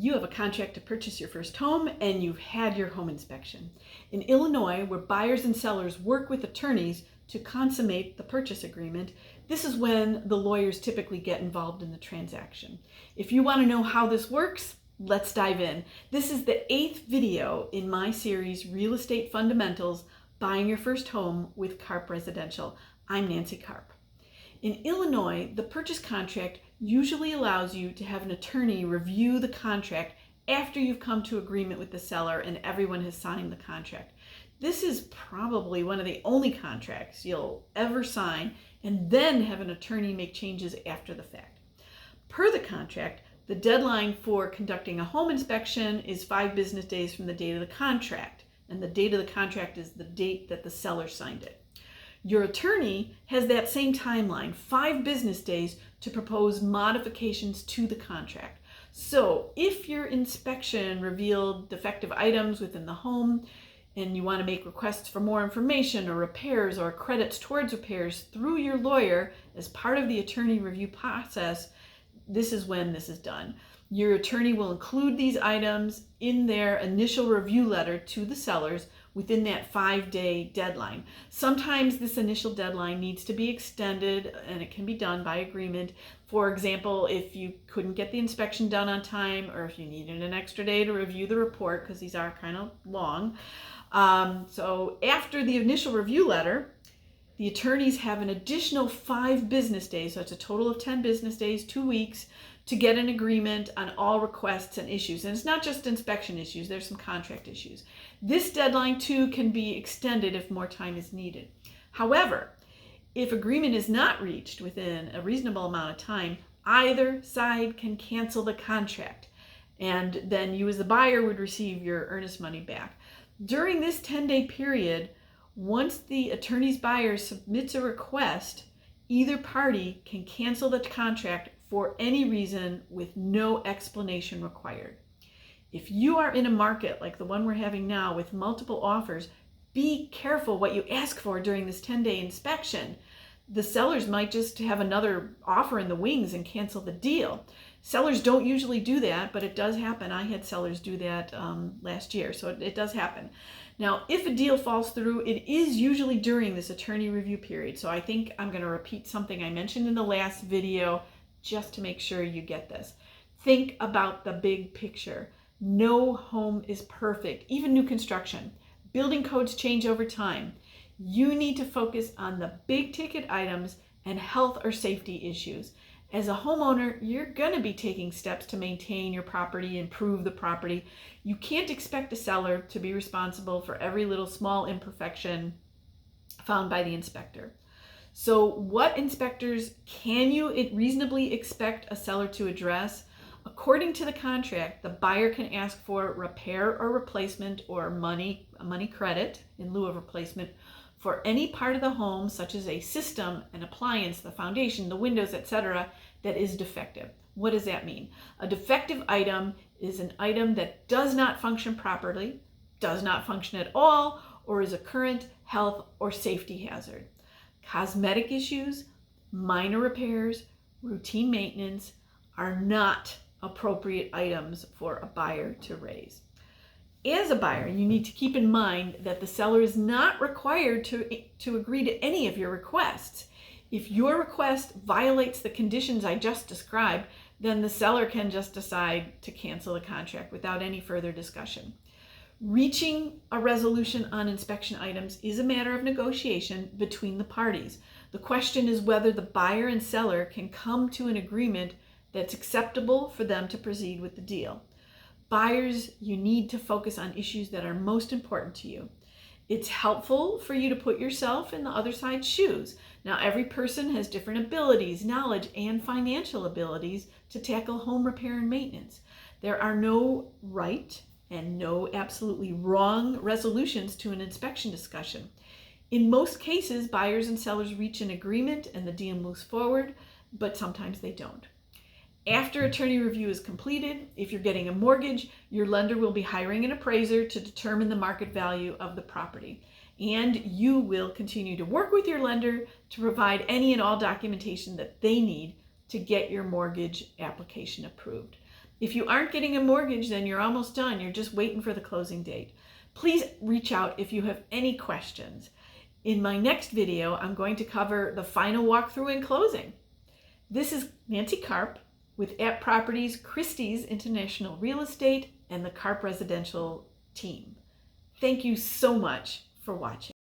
You have a contract to purchase your first home and you've had your home inspection. In Illinois, where buyers and sellers work with attorneys to consummate the purchase agreement, this is when the lawyers typically get involved in the transaction. If you want to know how this works, let's dive in. This is the 8th video in my series, Real Estate Fundamentals, Buying Your First Home with Karp Residential. I'm Nancy Karp. In Illinois, the purchase contract usually allows you to have an attorney review the contract after you've come to agreement with the seller and everyone has signed the contract. This is probably one of the only contracts you'll ever sign and then have an attorney make changes after the fact. Per the contract, the deadline for conducting a home inspection is 5 business days from the date of the contract, and the date of the contract is the date that the seller signed it. Your attorney has that same timeline, 5 business days, to propose modifications to the contract. So if your inspection revealed defective items within the home and you want to make requests for more information or repairs or credits towards repairs through your lawyer as part of the attorney review process, this is when this is done. Your attorney will include these items in their initial review letter to the sellers within that 5-day deadline. Sometimes this initial deadline needs to be extended and it can be done by agreement. For example, if you couldn't get the inspection done on time or if you needed an extra day to review the report, because these are kind of long. So after the initial review letter, the attorneys have an additional 5 business days, so it's a total of 10 business days, 2 weeks, to get an agreement on all requests and issues. And it's not just inspection issues, there's some contract issues. This deadline too can be extended if more time is needed. However, if agreement is not reached within a reasonable amount of time, either side can cancel the contract, and then you as the buyer would receive your earnest money back. During this 10-day period, once the attorney's buyer submits a request, either party can cancel the contract for any reason with no explanation required. If you are in a market like the one we're having now with multiple offers, be careful what you ask for during this 10-day inspection. The sellers might just have another offer in the wings and cancel the deal. Sellers don't usually do that, but it does happen. I had sellers do that last year, so it does happen. Now, if a deal falls through, it is usually during this attorney review period. So I think I'm going to repeat something I mentioned in the last video just to make sure you get this. Think about the big picture. No home is perfect, even new construction. Building codes change over time. You need to focus on the big ticket items and health or safety issues. As a homeowner, you're going to be taking steps to maintain your property, improve the property. You can't expect a seller to be responsible for every little small imperfection found by the inspector. So what inspectors can you reasonably expect a seller to address? According to the contract, the buyer can ask for repair or replacement or money credit in lieu of replacement for any part of the home, such as a system, an appliance, the foundation, the windows, etc., that is defective. What does that mean? A defective item is an item that does not function properly, does not function at all, or is a current health or safety hazard. Cosmetic issues, minor repairs, routine maintenance are not appropriate items for a buyer to raise. As a buyer, you need to keep in mind that the seller is not required to agree to any of your requests. If your request violates the conditions I just described, then the seller can just decide to cancel the contract without any further discussion. Reaching a resolution on inspection items is a matter of negotiation between the parties. The question is whether the buyer and seller can come to an agreement that's acceptable for them to proceed with the deal. Buyers, you need to focus on issues that are most important to you. It's helpful for you to put yourself in the other side's shoes. Now, every person has different abilities, knowledge, and financial abilities to tackle home repair and maintenance. There are no right and no absolutely wrong resolutions to an inspection discussion. In most cases, buyers and sellers reach an agreement and the deal moves forward, but sometimes they don't. After attorney review is completed, if you're getting a mortgage, your lender will be hiring an appraiser to determine the market value of the property. And you will continue to work with your lender to provide any and all documentation that they need to get your mortgage application approved. If you aren't getting a mortgage, then you're almost done. You're just waiting for the closing date. Please reach out if you have any questions. In my next video, I'm going to cover the final walkthrough and closing. This is Nancy Karp with App Properties, Christie's International Real Estate, and the Karp Residential team. Thank you so much for watching.